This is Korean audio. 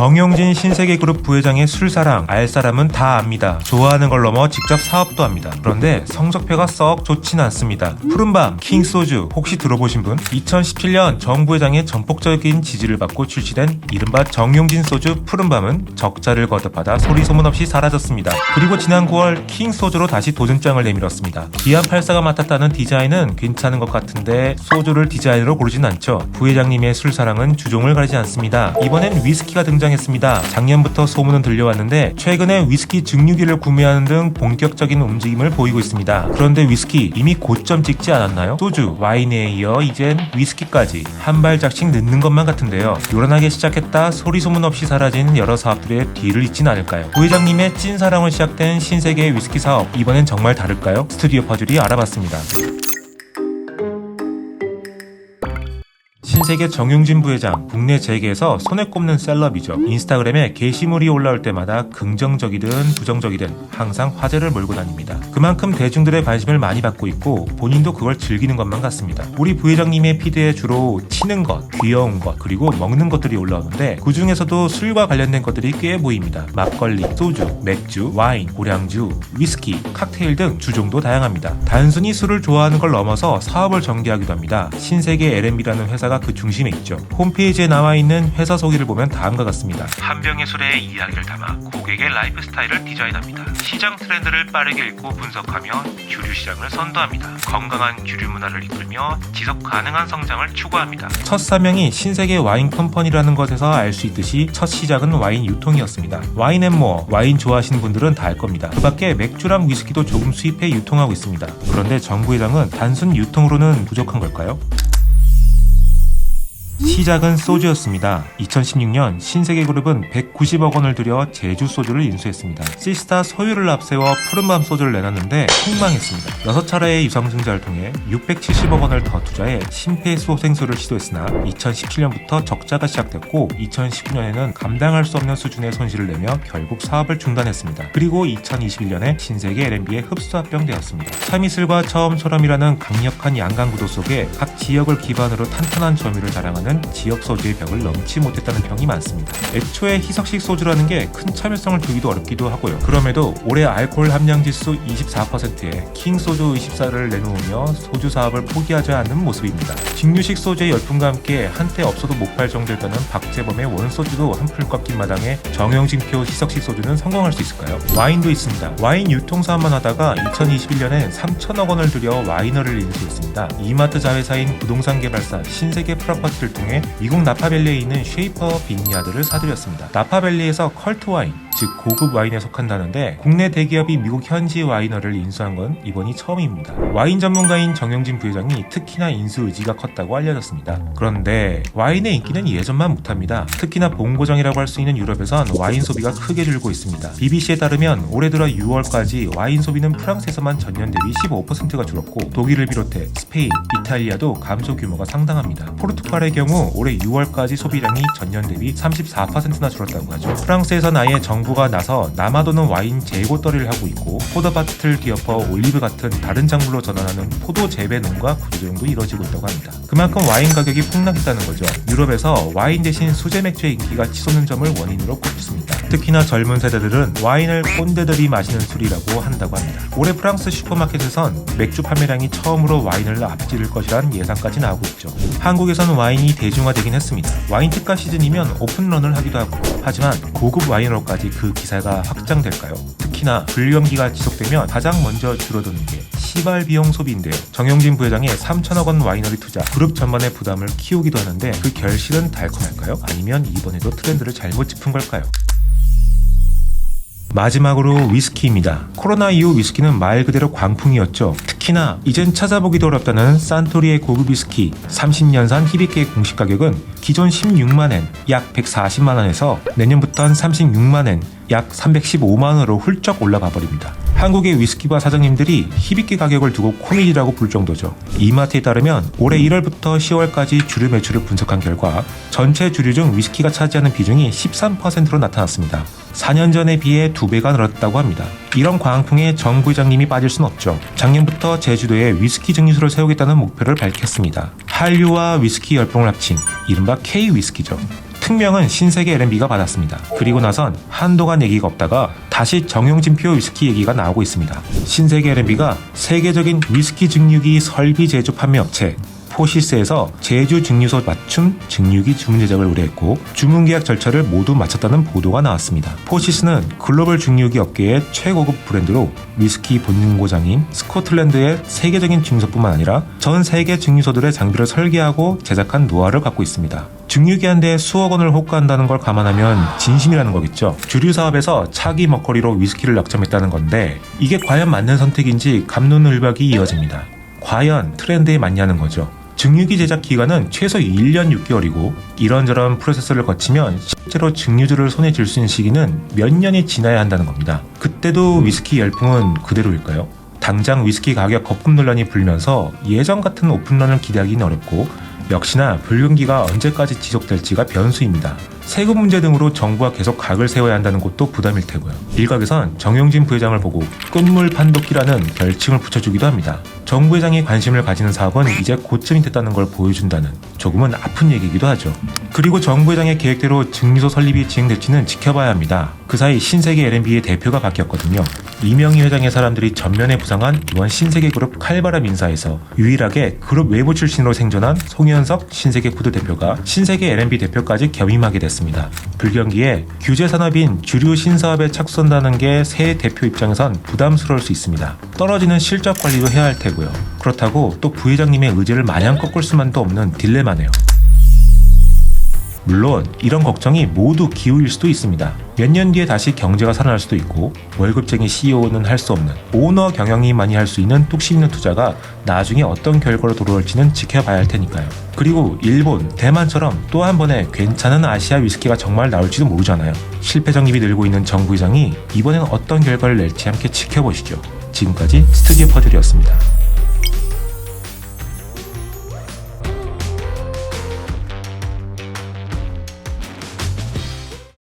정용진 신세계그룹 부회장의 술사랑 알 사람은 다 압니다. 좋아하는 걸 넘어 직접 사업도 합니다. 그런데 성적표가 썩 좋진 않습니다. 푸른밤 킹소주 혹시 들어보신 분? 2017년 정 부회장의 전폭적인 지지를 받고 출시된 이른바 정용진 소주 푸른밤은 적자를 거듭하다 소리 소문 없이 사라졌습니다. 그리고 지난 9월 킹소주로 다시 도전장을 내밀었습니다. 기안84가 맡았다는 디자인은 괜찮은 것 같은데 소주를 디자인으로 고르진 않죠. 부회장님의 술사랑은 주종을 가리지 않습니다. 이번엔 위스키가 등장했습니다. 작년부터 소문은 들려왔는데 최근에 위스키 증류기를 구매하는 등 본격적인 움직임을 보이고 있습니다. 그런데 위스키 이미 고점 찍지 않았나요? 소주, 와인에 이어 이젠 위스키까지 한 발짝씩 늦는 것만 같은데요. 요란하게 시작했다 소리 소문 없이 사라진 여러 사업들의 뒤를 잇진 않을까요? 부회장님의 찐사랑으로 시작된 신세계 위스키 사업, 이번엔 정말 다를까요? 스튜디오 퍼즐이 알아봤습니다. 신세계 정용진 부회장, 국내 재계에서 손에 꼽는 셀럽이죠. 인스타그램에 게시물이 올라올 때마다 긍정적이든 부정적이든 항상 화제를 몰고 다닙니다. 그만큼 대중들의 관심을 많이 받고 있고 본인도 그걸 즐기는 것만 같습니다. 우리 부회장님의 피드에 주로 치는 것, 귀여운 것, 그리고 먹는 것들이 올라오는데 그 중에서도 술과 관련된 것들이 꽤 보입니다. 막걸리, 소주, 맥주, 와인, 고량주, 위스키, 칵테일 등 주종도 다양합니다. 단순히 술을 좋아하는 걸 넘어서 사업을 전개하기도 합니다. 신세계 L&B라는 회사가 그 중심에 있죠. 홈페이지에 나와 있는 회사 소개를 보면 다음과 같습니다. 한 병의 술에 이야기를 담아 고객의 라이프 스타일을 디자인합니다. 시장 트렌드를 빠르게 읽고 분석하며 주류 시장을 선도합니다. 건강한 주류 문화를 이끌며 지속 가능한 성장을 추구합니다. 첫 사명이 신세계 와인 컴퍼니라는 것에서 알 수 있듯이 첫 시작은 와인 유통이었습니다. 와인앤모어, 와인 좋아하시는 분들은 다 알 겁니다. 그 밖에 맥주랑 위스키도 조금 수입해 유통하고 있습니다. 그런데 정 부회장은 단순 유통으로는 부족한 걸까요? 시작은 소주였습니다. 2016년 신세계그룹은 190억 원을 들여 제주 소주를 인수했습니다. 시스타 소유를 앞세워 푸른밤 소주를 내놨는데 폭망했습니다. 6차례의 유상증자를 통해 670억 원을 더 투자해 심폐소생술을 시도했으나 2017년부터 적자가 시작됐고 2019년에는 감당할 수 없는 수준의 손실을 내며 결국 사업을 중단했습니다. 그리고 2021년에 신세계 L&B에 흡수합병되었습니다. 참이슬과 처음처럼이라는 강력한 양강구도 속에 각 지역을 기반으로 탄탄한 점유를 자랑하는 지역 소주의 벽을 넘지 못했다는 평이 많습니다. 애초에 희석식 소주라는 게 큰 참여성을 두기도 어렵기도 하고요. 그럼에도 올해 알코올 함량 지수 24%에 킹소주 24를 내놓으며 소주 사업을 포기하지 않는 모습입니다. 증류식 소주의 열풍과 함께 한때 없어도 못 팔 정도였다는 박재범의 원소주도 한풀 꺾인 마당에 정영진표 희석식 소주는 성공할 수 있을까요? 와인도 있습니다. 와인 유통 사업만 하다가 2021년엔 3천억 원을 들여 와이너를 인수했습니다. 이마트 자회사인 부동산 개발사 신세계 프로퍼티를 통해 미국 나파밸리에 있는 쉐이퍼 빈야드를 사들였습니다. 나파밸리에서 컬트 와인, 즉 고급 와인에 속한다는데 국내 대기업이 미국 현지 와이너를 인수한 건 이번이 처음입니다. 와인 전문가인 정용진 부회장이 특히나 인수 의지가 컸다고 알려졌습니다. 그런데 와인의 인기는 예전만 못합니다. 특히나 본고장이라고 할 수 있는 유럽에선 와인 소비가 크게 줄고 있습니다. BBC에 따르면 올해 들어 6월까지 와인 소비는 프랑스에서만 전년 대비 15%가 줄었고 독일을 비롯해 스페인, 이탈리아도 감소 규모가 상당합니다. 포르투갈의 경우 올해 6월까지 소비량이 전년 대비 34%나 줄었다고 하죠. 프랑스에선 아예 정부가 나서 남아도는 와인 재고떨이를 하고 있고 포도밭을 뒤엎어 올리브 같은 다른 작물로 전환하는 포도 재배 농가 구조조정도 이뤄지고 있다고 합니다. 그만큼 와인 가격이 폭락했다는 거죠. 유럽에서 와인 대신 수제 맥주의 인기가 치솟는 점을 원인으로 꼽습니다. 특히나 젊은 세대들은 와인을 꼰대들이 마시는 술이라고 한다고 합니다. 올해 프랑스 슈퍼마켓에선 맥주 판매량이 처음으로 와인을 앞지를 것이란 예상까지 나오고 있죠. 한국에선 와인이 대중화되긴 했습니다. 와인 특가 시즌이면 오픈런을 하기도 하고, 하지만 고급 와인으로까지 그 기사가 확장될까요? 특히나 불경기가 지속되면 가장 먼저 줄어드는 게 시발 비용 소비인데요. 정용진 부회장의 3천억 원 와이너리 투자, 그룹 전반의 부담을 키우기도 하는데 그 결실은 달콤할까요? 아니면 이번에도 트렌드를 잘못 짚은 걸까요? 마지막으로 위스키입니다. 코로나 이후 위스키는 말 그대로 광풍이었죠. 특히나 이젠 찾아보기도 어렵다는 산토리의 고급 위스키 30년산 히비키의 공식 가격은 기존 16만엔 약 140만원에서 내년부터는 36만엔 약 315만원으로 훌쩍 올라가 버립니다. 한국의 위스키바 사장님들이 히비키 가격을 두고 코미디라고 부를 정도죠. 이마트에 따르면 올해 1월부터 10월까지 주류 매출을 분석한 결과 전체 주류 중 위스키가 차지하는 비중이 13%로 나타났습니다. 4년 전에 비해 2배가 늘었다고 합니다. 이런 광풍에 정 부회장님이 빠질 순 없죠. 작년부터 제주도에 위스키 증류소를 세우겠다는 목표를 밝혔습니다. 한류와 위스키 열풍을 합친 이른바 K 위스키죠. 특명은 신세계 L&B가 받았습니다. 그리고 나선 한동안 얘기가 없다가 다시 정용진표 위스키 얘기가 나오고 있습니다. 신세계 L&B가 세계적인 위스키 증류기 설비 제조 판매 업체 포시스에서 제주 증류소 맞춤 증류기 주문 제작을 의뢰했고 주문 계약 절차를 모두 마쳤다는 보도가 나왔습니다. 포시스는 글로벌 증류기 업계의 최고급 브랜드로 위스키 본고장인 스코틀랜드의 세계적인 증류소뿐만 아니라 전 세계 증류소들의 장비를 설계하고 제작한 노하우를 갖고 있습니다. 증류기 한 대에 수억 원을 호가한다는 걸 감안하면 진심이라는 거겠죠. 주류 사업에서 차기 먹거리로 위스키를 낙점했다는 건데 이게 과연 맞는 선택인지 갑론을박이 이어집니다. 과연 트렌드에 맞냐는 거죠. 증류기 제작 기간은 최소 1년 6개월이고 이런저런 프로세스를 거치면 실제로 증류주를 손에 쥘 수 있는 시기는 몇 년이 지나야 한다는 겁니다. 그때도 위스키 열풍은 그대로일까요? 당장 위스키 가격 거품 논란이 불면서 예전 같은 오픈런을 기대하기는 어렵고 역시나 불경기가 언제까지 지속될지가 변수입니다. 세금 문제 등으로 정부가 계속 각을 세워야 한다는 것도 부담일 테고요. 일각에선 정용진 부회장을 보고 끝물 판독기라는 별칭을 붙여주기도 합니다. 정 부회장이 관심을 가지는 사업은 이제 고점이 됐다는 걸 보여준다는 조금은 아픈 얘기이기도 하죠. 그리고 정 부회장의 계획대로 증류소 설립이 진행될지는 지켜봐야 합니다. 그 사이 신세계 L&B의 대표가 바뀌었거든요. 이명희 회장의 사람들이 전면에 부상한 이번 신세계그룹 칼바람 인사에서 유일하게 그룹 외부 출신으로 생존한 송현석 신세계푸드 대표가 신세계 L&B 대표까지 겸임하게 됐습니다. 불경기에 규제 산업인 주류 신사업에 착수한다는 게 새 대표 입장에선 부담스러울 수 있습니다. 떨어지는 실적 관리도 해야 할 테고요. 그렇다고 또 부회장님의 의지를 마냥 꺾을 수만도 없는 딜레마네요. 물론 이런 걱정이 모두 기우일 수도 있습니다. 몇 년 뒤에 다시 경제가 살아날 수도 있고 월급쟁이 CEO는 할 수 없는 오너 경영인만이 할 수 있는 뚝심 있는 투자가 나중에 어떤 결과로 돌아올지는 지켜봐야 할 테니까요. 그리고 일본, 대만처럼 또 한 번에 괜찮은 아시아 위스키가 정말 나올지도 모르잖아요. 실패 정립이 늘고 있는 정 부회장이 이번엔 어떤 결과를 낼지 함께 지켜보시죠. 지금까지 스튜디오 퍼즐이었습니다.